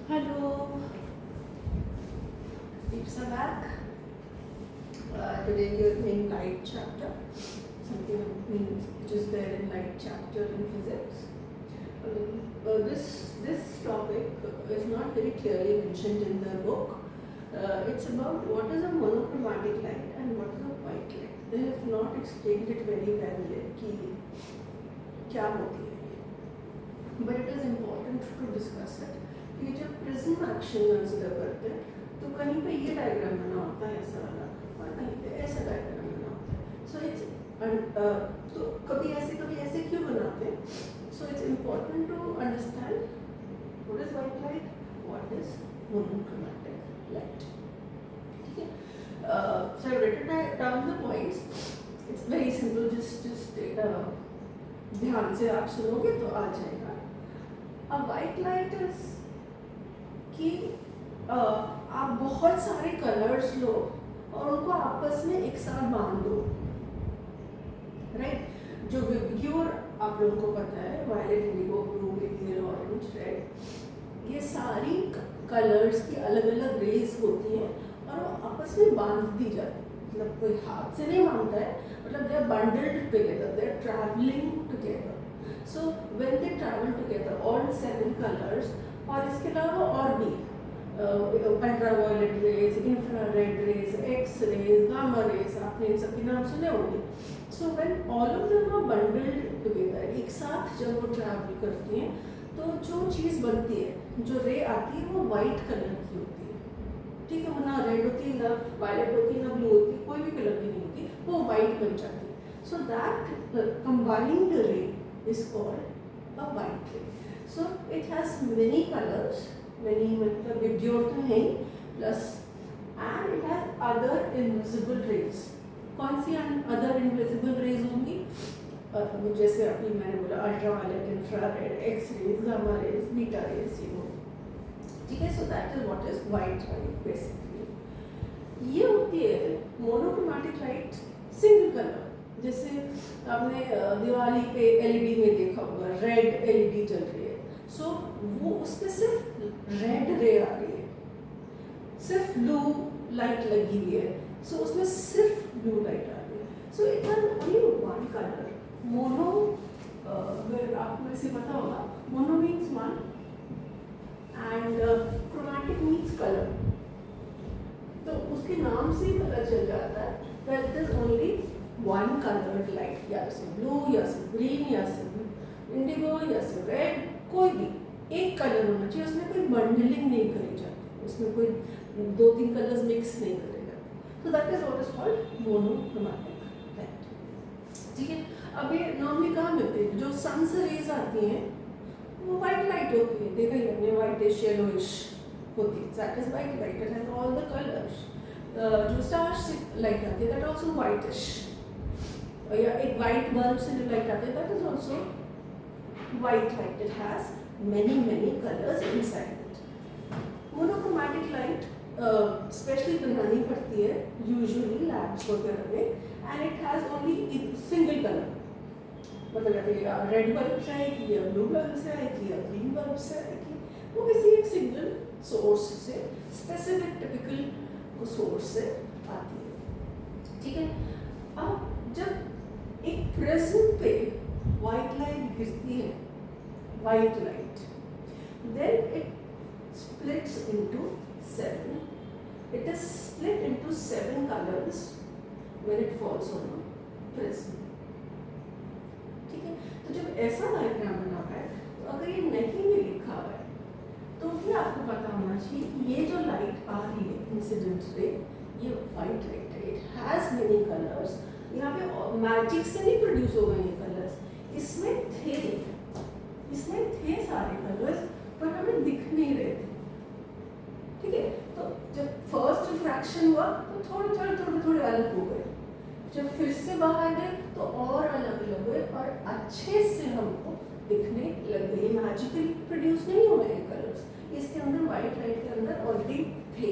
Hello, Deepsa back. Today we are doing light chapter, something which is there in light chapter in physics. This topic is not very clearly mentioned in the book. It's about what is a monochromatic light and what is a white light. They have not explained it very well yet कि क्या होती है ये. But it is important to discuss it. ये जब prism action consider करते हैं तो कहीं पे ये डायग्राम बना होता है ऐसा वाला और कहीं पे ऐसा डायग्राम बना होता है. सो इट्स तो कभी ऐसे क्यों बनाते हैं? So it's important to understand what is white light, what is monochromatic light. ठीक है. So I written down the points. It's very simple. Just ध्यान से आप सुनोगे तो आ जाएगा. अ वाइट लाइट इज कि आप बहुत सारे कलर्स लो और उनको आपस में एक साथ बांध दो. राइट. जो विब्ग्योर आप लोगों को पता है, violet, indigo, blue, green, orange, red, ये सारी कलर्स की अलग अलग रेज होती हैं और वो आपस में बांध दी जाती है. मतलब कोई हाथ से नहीं बांधता है, मतलब they are bundled together, they are travelling together. So when they travel together all 7 colours, और इसके अलावा और भी ultraviolet rays, infrared rays, X rays, gamma rays, आपने इन सबके नाम सुने होंगे. So when all of them are bundled together, एक साथ जब वो ट्रैवल करती हैं तो जो चीज़ बनती है, जो रे आती है, वो वाइट कलर की होती है. ठीक है. वो ना रेड होती है, ना वायलेट होती है, ना ब्लू होती है, कोई भी कलर की नहीं होती, वो वाइट बन जाती है. So that combined ray is called a white ray. So it has many colours, many मतलब विब्ग्योर तो है ही, plus and it has other invisible rays. कौन सी अदर इनविजिबल रेज होंगी? जैसे अभी मैंने बोला ultraviolet, infrared, X rays, gamma rays, beta rays, ये हो. ठीक है. So that is what is white light basically. ये होती है मोनोक्रोमैटिक लाइट, सिंगल कलर. जैसे आपने दिवाली पे एलईडी में देखा होगा, रेड एलईडी चल रही है. सो वो उसमें सिर्फ रेड रे आ रही है, सिर्फ ब्लू लाइट लगी हुई है. सो उसमें सिर्फ ब्लू लाइट आ रही है. सो it has only one colour. Mono, आपको वैसे पता होगा, mono means one and chromatic means colour. तो उसके नाम से ही पता चल जाता है that it is only one coloured light. या से ब्लू, या से ग्रीन, या से इंडिगो, या से रेड, कोई भी एक कलर होना चाहिए. उसमें कोई बंडलिंग नहीं करी जाती, उसमें कोई 2-3 कलर्स मिक्स नहीं करे जाते. तो that is what is called monochromatic light. ठीक है. अब ये नॉर्मली कहाँ मिलती है? जो सन से रेज आती हैं वो वाइट लाइट होती है. देखा ही हमने, वाइटिश, येलोइश होती है. That is white light. It has all the colours. जो स्टार से लाइट आती है दैट आल्सो वाइटिश. या एक वाइट बल्ब से जो लाइट आती है that is also white light. It has many colors inside it. Monochromatic light specially बनानी पड़ती है usually labs वगैरह में, and it has only single color. मतलब या रेड बल्ब से आएगी, या ब्लू बल्ब से आएगी, या ग्रीन बल्ब से आएगी. वो किसी एक सिंगल सोर्स से, स्पेसिफिक टिपिकल सोर्स से आती है. ठीक है. अब जब एक प्रिज्म पे वाइट लाइट गिरती है, white light, then it splits into 7. It is split into 7 colors when it falls on a prism. ठीक है. तो जब ऐसा डायग्राम बना है, तो अगर ये नहीं भी लिखा हुआ है तो भी आपको पता होना चाहिए कि ये जो लाइट आ रही है, इंसिडेंट रे, ये वाइट लाइट है. It has many colours. यहाँ पे मैजिक से नहीं प्रोड्यूस हो गए ये कलर्स, इसमें थे सारे कलर्स, पर हमें दिख नहीं रहे थे. ठीक है. तो जब फर्स्ट रिफ्रैक्शन हुआ तो थोड़े अलग हो गए. जब फिर से बाहर गए तो और अलग अलग हुए और अच्छे से हमको दिखने लग गए. मैजिकली प्रोड्यूस नहीं हो रहे कलर्स, इसके अंदर वाइट लाइट के अंदर ऑलरेडी थे,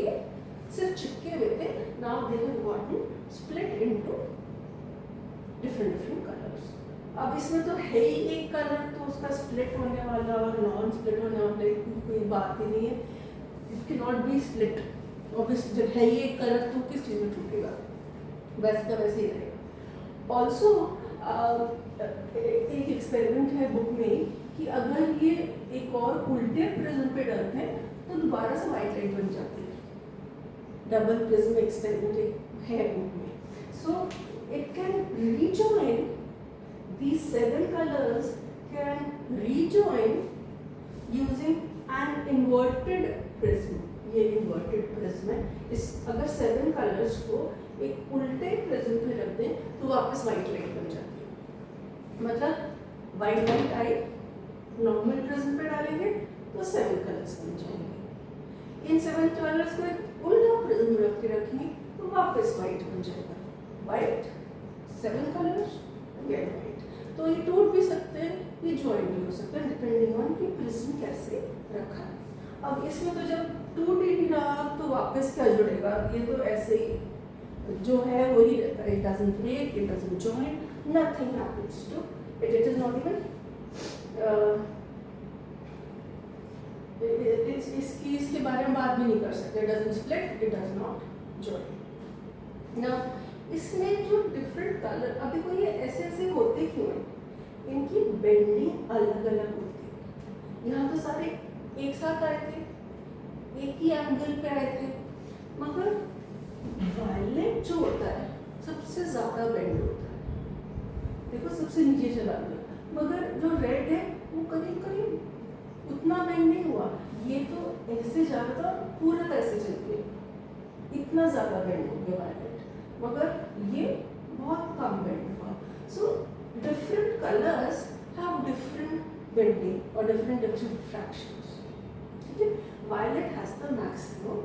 सिर्फ चिपके हुए थे. Now they have gotten split into different colours. अब इसमें तो है ही एक कलर, तो उसका स्प्लिट होने वाला और नॉन स्प्लिट होने वाला कोई बात ही नहीं है. It can not be split. Obviously जब है ये कलर तो किस चीज़ में टूटेगा, वैसे का वैसे ही रहेगा। ऑल्सो एक एक्सपेरिमेंट है बुक में कि अगर ये एक और उल्टे प्रिज्म पे डालते हैं तो दोबारा से वाइट लाइट बन जाती है। डबल प्रिज्म एक्सपेरिमेंट है बुक में। So it can rejoin these 7 colors can rejoin using an inverted prism। ये inverted prism है। इस अगर 7 colors को एक उल्टे प्रिज्म पे रख दें तो वापस वाइट लाइट बन जाती है। मतलब वाइट लाइट आई, नॉर्मल प्रिज्म पे डालेंगे तो 7 कलर्स बन जाएंगे। इन 7 कलर्स को एक उल्टा प्रिज्म रख के रखेंगे तो वापस वाइट बन जाएगा। White 7 colours again white. तो ये टूट भी सकते हैं, ये जॉइन भी हो सकते हैं, डिपेंडिंग ऑन कि प्रिज्म कैसे रखा है। अब इसमें तो जब टूट ही नहीं रहा तो वापस क्या जुड़ेगा, ये तो ऐसे ही जो है वही रहता है। It doesn't break, it doesn't join, nothing happens to it. It is not even इसके बारे में बात भी नहीं कर सकते। It doesn't split, it does not join. Now इसमें जो डिफरेंट कलर, अब देखो ये ऐसे ऐसे होते क्यों हैं, इनकी बेंडिंग अलग अलग होती है। यहाँ तो सारे एक साथ आए थे, एक ही एंगल पे आए थे, मगर वायलेट जो होता है सबसे ज्यादा बेंड होता है। देखो सबसे नीचे चला गया, मगर जो रेड है वो करीब करीब उतना बेंड नहीं हुआ। ये तो ऐसे जा रहा था, पूरा ऐसे चल गया, इतना ज्यादा बेंड हो गया वायलेट, मगर ये बहुत कम बेंड हुआ। So different colours have different bending और डिफरेंट रिफ्रैक्शंस। ठीक है, violet has the maximum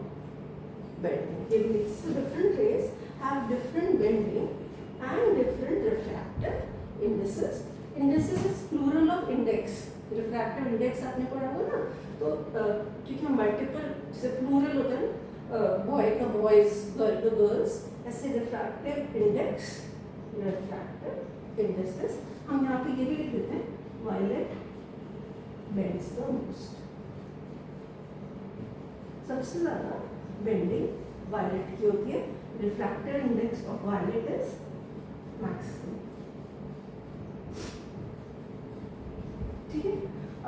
bending. It means different rays have different bending and different refractive indices. Indices is plural of index. Refractive index आपने पढ़ा हो ना, तो क्योंकि multiple जैसे प्लूरल होता है ना, बॉय का बॉयज, गर्ल का गर्ल्स, ऐसे रिफ्रैक्टिव इंडेक्स, रिफ्रैक्टिव इंडिसेस। हम यहाँ पे ये भी लिख देते हैं, वायलेट बेंड्स द मोस्ट। सबसे ज्यादा बेंडिंग वायलेट की होती है। Refractive index of violet is maximum. ठीक है,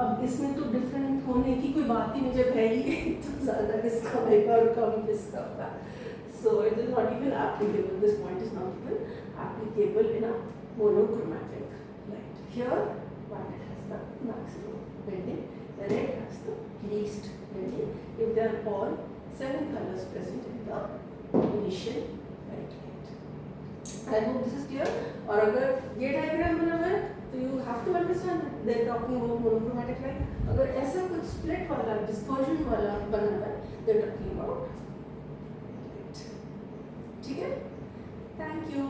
अब इसमें तो डिफरेंट होने की कोई बात ही नहीं, जब है ही तो ज्यादा किसका होगा और कम किसका होगा। So it is not even applicable. This point is not even applicable in a monochromatic light. Here, violet has the maximum bending, the red has the least bending. If they are all 7 colors present in the initial white light. I hope this is clear. और अगर ये diagram बना है तो you have to understand that they are talking about monochromatic light. अगर ऐसा कुछ split वाला, dispersion वाला बना है, they are talking about। ठीक है, थैंक यू।